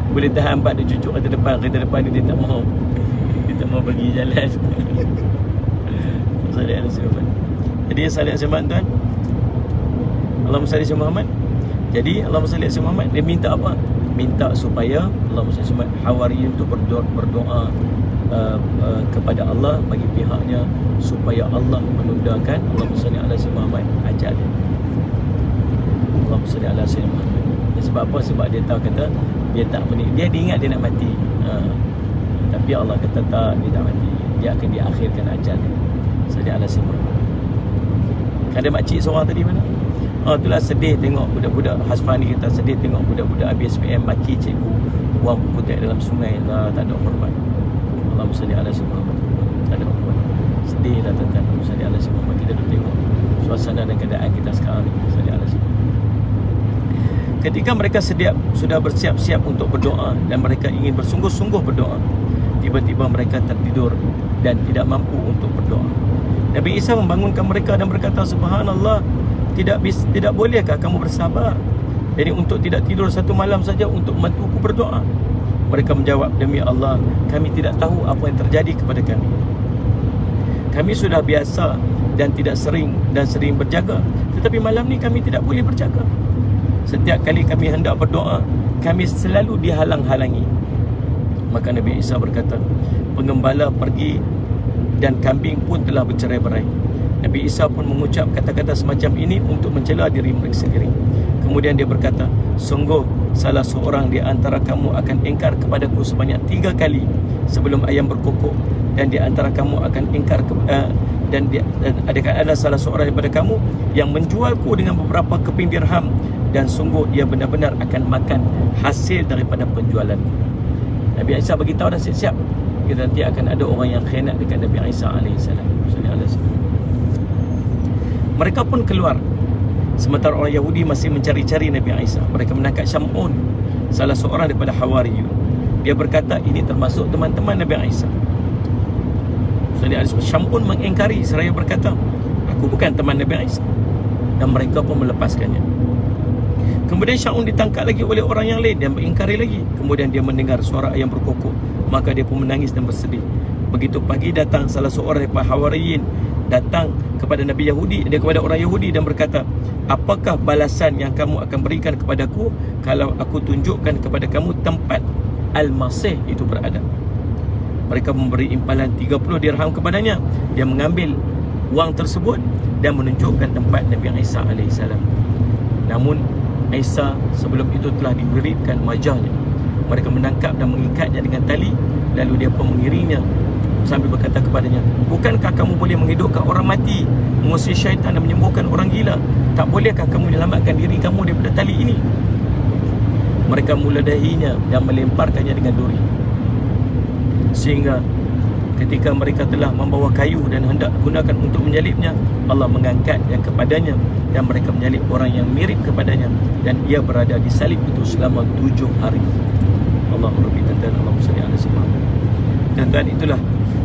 Boleh tahan empat dia cucuk kereta depan ni dia tak mau. Dia tak mau bagi jalan. Salih ala Sayyidina Muhammad. Jadi salih ala Sayyidina Muhammad tuan, Allahumma salli ala Muhammad. Jadi Allahumma salli ala Muhammad, dia minta apa? Minta supaya Allahumma salli ala Hawariyin itu berdoa kepada Allah bagi pihaknya supaya Allah menundakan Allahumma salli ala Muhammad ajal dia. Allahumma salli ala Muhammad. Sebab apa? Sebab dia tahu kata dia ingat dia nak mati. Tapi Allah kata tak, dia tak mati. Dia akan diakhirkan ajal dia. Salli ala Muhammad. Ada makcik seorang tadi mana? Itulah sedih tengok budak-budak Hasfani kita, sedih tengok budak-budak ABSPM maki cikgu, buang putih dalam sungai lah, tak ada hormat. Allahumma salli ala Muhammad. Tak ada hormat. Sedih lah tuan-tuan. Allahumma salli ala Muhammad. Kita dah tengok suasana dan keadaan kita sekarang ni. Salli ala Muhammad. Ketika mereka sudah bersiap-siap untuk berdoa dan mereka ingin bersungguh-sungguh berdoa, tiba-tiba mereka tertidur dan tidak mampu untuk berdoa. Nabi Isa membangunkan mereka dan berkata, subhanallah, tidak bolehkah kamu bersabar? Jadi untuk tidak tidur satu malam saja untuk membantuku berdoa? Mereka menjawab, demi Allah, kami tidak tahu apa yang terjadi kepada kami. Kami sudah biasa dan sering berjaga, tetapi malam ni kami tidak boleh berjaga. Setiap kali kami hendak berdoa, kami selalu dihalang-halangi. Maka Nabi Isa berkata, pengembala pergi dan kambing pun telah bercerai-berai. Nabi Isa pun mengucap kata-kata semacam ini untuk mencela diri mereka sendiri. Kemudian dia berkata, sungguh salah seorang di antara kamu akan ingkar kepadaku sebanyak 3 kali sebelum ayam berkokok, dan di antara kamu akan ingkar dan ada salah seorang daripada kamu yang menjualku dengan beberapa keping dirham, dan sungguh ia benar-benar akan makan hasil daripada penjualan. Nabi Isa bagi tahu dah siap-siap, kita nanti akan ada orang yang khianat dekat Nabi Isa alaihissalam. Mereka pun keluar Sementara orang Yahudi masih mencari-cari Nabi Isa. Mereka menangkap Syam'un, salah seorang daripada Hawariyun. Dia berkata ini termasuk teman-teman Nabi Isa. Syam'un mengingkari seraya berkata, aku bukan teman Nabi Isa. Dan mereka pun melepaskannya. Kemudian Syam'un ditangkap lagi oleh orang yang lain dan mengingkari lagi. Kemudian dia mendengar suara ayam berkokok, maka dia pun menangis dan bersedih. Begitu pagi datang salah seorang daripada Hawariyin, datang kepada Nabi Yahudi, dia kepada orang Yahudi dan berkata, apakah balasan yang kamu akan berikan kepadaku kalau aku tunjukkan kepada kamu tempat Al-Masih itu berada? Mereka memberi impalan 30 dirham kepadanya. Dia mengambil wang tersebut dan menunjukkan tempat Nabi Isa AS. Namun Isa sebelum itu telah diwiritkan wajahnya. Mereka menangkap dan mengikatnya dengan tali, lalu dia pun mengiringnya sambil berkata kepadanya, bukankah kamu boleh menghidupkan orang mati, mengusir syaitan dan menyembuhkan orang gila? Tak bolehkah kamu menyelamatkan diri kamu daripada tali ini? Mereka muladahinya dan melemparkannya dengan duri. Sehingga ketika mereka telah membawa kayu dan hendak gunakan untuk menyalibnya, Allah mengangkatnya kepadanya dan mereka menyalib orang yang mirip kepadanya, dan ia berada di salib itu selama 7 hari. Allah Rabbi dan Allah Salli Alaihi Wasallam. Dan itulah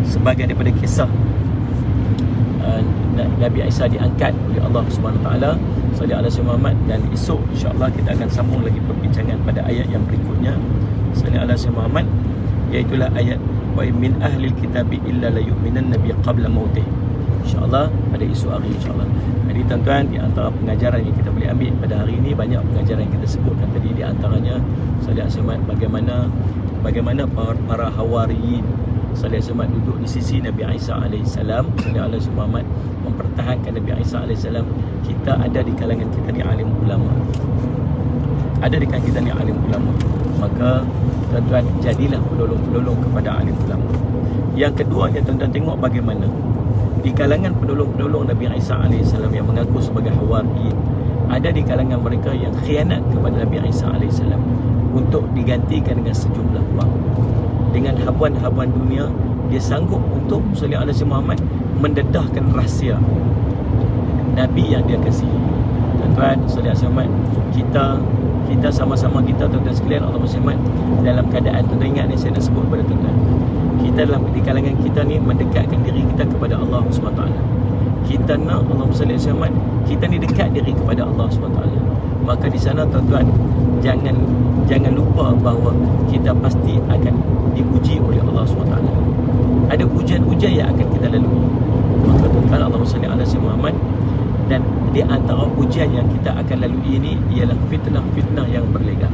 sebahagian daripada kisah Nabi Isa diangkat oleh Allah Subhanahu Wa Taala. Salli ala Muhammad. Dan esok insya-Allah kita akan sambung lagi perbincangan pada ayat yang berikutnya. Salli ala Muhammad, iaitulah ayat wa min ahlil kitabi illa la yu'minan nabiy qabla mautih. Insya-Allah pada esok hari insya-Allah. Jadi tuan-tuan, di antara pengajaran yang kita boleh ambil pada hari ini, banyak pengajaran yang kita sebutkan tadi. Di antaranya Salli ala Muhammad, bagaimana para Hawariyin Sallallahu Alaihi Wasallam duduk di sisi Nabi Isa alaihissalam. Sallallahu Alaihi Wasallam mempertahankan Nabi Isa alaihissalam. Kita ada di kalangan kita ni alim ulama. Ada di kalangan kita ni alim ulama. Maka tuan-tuan, jadilah penolong-penolong kepada alim ulama. Yang kedua, tuan-tuan tengok bagaimana di kalangan penolong-penolong Nabi Isa alaihissalam yang mengaku sebagai Hawariyin, ada di kalangan mereka yang khianat kepada Nabi Isa alaihissalam untuk digantikan dengan sejumlah wang. Dengan habuan-habuan dunia, dia sanggup untuk Sallallahu Alaihi Muhammad mendedahkan rahsia Nabi yang dia kasihi. Tuan-tuan, Sallallahu Alaihi Muhammad, kita sama-sama kita tuan-tuan sekalian, Allah Muhammad, dalam keadaan tuan-tuan ingat ni saya dah sebut kepada tuan-tuan, kita dalam di kalangan kita ni mendekatkan diri kita kepada Allah SWT. Kita nak Allah Muhammad, kita ni dekat diri kepada Allah SWT. Maka di sana tuan-tuan, jangan lupa bahawa kita pasti akan diuji oleh Allah SWT. Ada ujian-ujian yang akan kita lalui. Maka tuan-tuan, Allah Muhammad, dan di antara ujian yang kita akan lalui ini ialah fitnah-fitnah yang berlegar.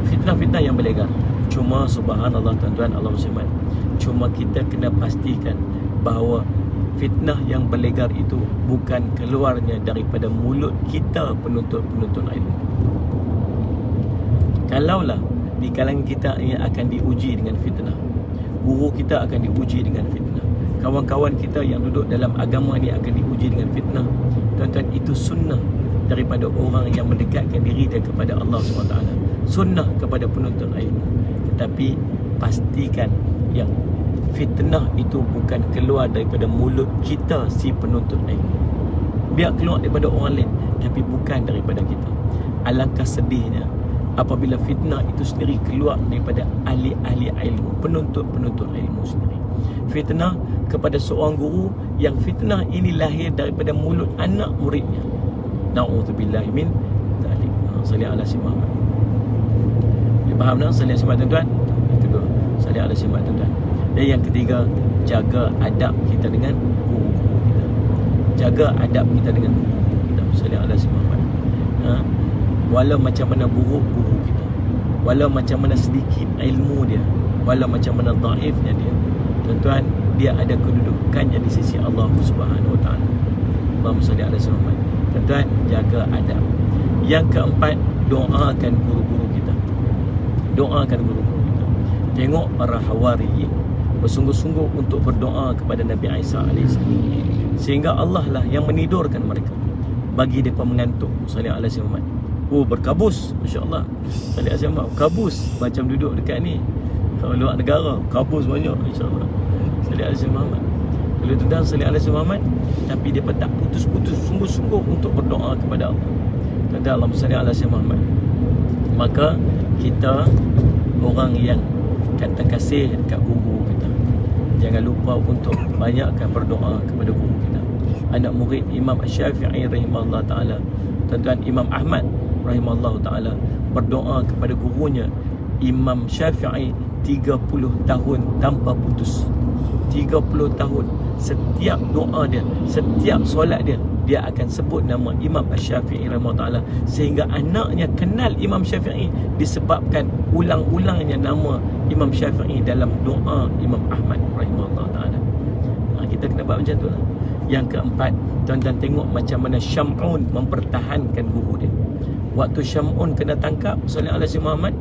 Fitnah-fitnah yang berlegar. Cuma subhanallah tuan-tuan, Allah Muhammad, cuma kita kena pastikan bahawa fitnah yang berlegar itu bukan keluarnya daripada mulut kita penuntut-penuntut ilmu. Kalaulah di kalangan kita yang akan diuji dengan fitnah, guru kita akan diuji dengan fitnah, kawan-kawan kita yang duduk dalam agama ni akan diuji dengan fitnah, tuan-tuan, itu sunnah daripada orang yang mendekatkan diri dia kepada Allah SWT, sunnah kepada penuntut ilmu. Tetapi pastikan yang fitnah itu bukan keluar daripada mulut kita si penuntut ilmu. Biar keluar daripada orang lain, tapi bukan daripada kita. Alangkah sedihnya apabila fitnah itu sendiri keluar daripada ahli-ahli ilmu, penuntut-penuntut ilmu sendiri. Fitnah kepada seorang guru yang fitnah ini lahir daripada mulut anak muridnya. Na'udzubillahi min dzalik. Sallallahu alaihi wasallam. Faham tak? Sallallahu alaihi wasallam tuan-tuan. Yang kedua, sallallahu alaihi wasallam tuan-tuan. Dan yang ketiga, jaga adab kita dengan guru-guru kita. Jaga adab kita dengan guru-guru kita. Sallallahu alaihi wasallam. Walau macam mana buruk guru kita, walau macam mana sedikit ilmu dia, walau macam mana dhaifnya dia, tuan-tuan, dia ada kedudukannya di sisi Allah Subhanahu Wa Taala. Allahumma salli ala Muhammad. Tuan-tuan, jaga adab. Yang keempat, doakan guru-guru kita. Doakan guru-guru kita. Tengok para Hawariyin bersungguh-sungguh untuk berdoa kepada Nabi Isa AS, sehingga Allah lah yang menidurkan mereka bagi mereka mengantuk. Sallallahu alaihi wasallam. Oh, berkabus, masya-Allah. Sallallahu alaihi wasallam kabus macam duduk dekat ni luar negara, kabus banyak, insya-Allah. Sallallahu alaihi wasallam. Bila tuan salih ala Muhammad, tapi dia tak putus-putus sungguh-sungguh untuk berdoa kepada Allah. Tuan Allahumma salli ala Muhammad. Maka kita orang yang kata kasih dekat guru kita, jangan lupa untuk banyakkan berdoa kepada guru kita. Anak murid Imam Syafi'i rahimahullah ta'ala, tuan-tuan, Imam Ahmad rahimahullah ta'ala berdoa kepada gurunya Imam Syafi'i 30 tahun tanpa putus. 30 tahun. Setiap doa dia, setiap solat dia, dia akan sebut nama Imam Syafi'i rahimahullah ta'ala, sehingga anaknya kenal Imam Syafi'i disebabkan ulang-ulangnya nama Imam Syafi'i dalam doa Imam Ahmad rahimahullah ta'ala. Kita kena buat macam tu lah. Yang keempat, tuan-tuan tengok macam mana Syam'un mempertahankan guru dia. Waktu Syam'un kena tangkap, sallallahu alaihi Muhammad,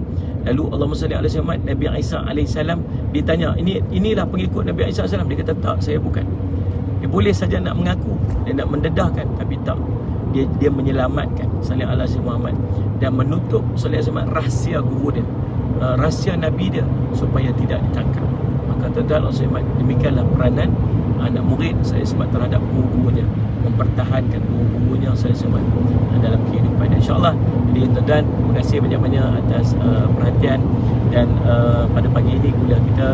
lalu Allahumma salli ala Muhammad, Nabi Isa alaihissalam ditanya, inilah pengikut Nabi Isa alaihissalam. Dia kata, tak, saya bukan. Dia boleh saja nak mengaku, dia nak mendedahkan, tapi tak. Dia menyelamatkan sallallahu alaihi Muhammad dan menutup sallallahu alaihi Muhammad rahsia guru dia, rahsia Nabi dia, supaya tidak ditangkap. Maka tuan-tuan Allah, demikianlah peranan anak murid saya sebab terhadap guru-gurunya, mempertahankan guru-gurunya saya sebab dalam kehidupan. InsyaAllah. Jadi tuan-tuan, terima kasih banyak-banyak atas perhatian. Dan pada pagi ini kuliah kita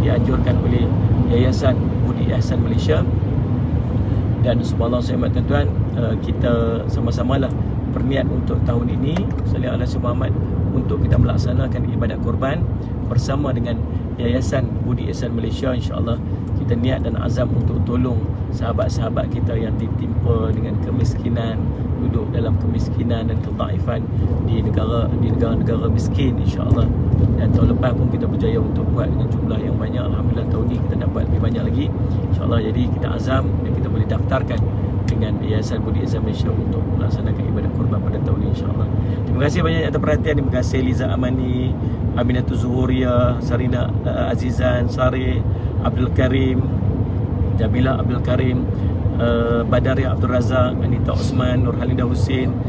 dianjurkan oleh Yayasan Budi Ihsan Malaysia. Dan subhanallah saya tuan-tuan, kita sama-samalah berniat untuk tahun ini sallallahu alaihi Muhammad untuk kita melaksanakan ibadat korban bersama dengan Yayasan Budi Ihsan Malaysia. InsyaAllah kita niat dan azam untuk tolong sahabat-sahabat kita yang ditimpa dengan kemiskinan, duduk dalam kemiskinan dan kedaifan di negara-negara miskin, insya-Allah. Dan tahun lepas pun kita berjaya untuk buat dengan jumlah yang banyak. Alhamdulillah tahun ni kita dapat lebih banyak lagi, insya-Allah. Jadi kita azam dan kita boleh daftarkan dengan Yayasan Budi Ihsan Malaysia untuk melaksanakan ibadat korban pada tahun ini, insya-Allah. Terima kasih banyak atas perhatian. Terima kasih Liza Amani, Aminatul Zuhuria, Sarina Azizan, Sarih, Abdul Karim, Jabila Abdul Karim, Badaria Abdul Razak, Anita Osman, Nurhalinda Hussein,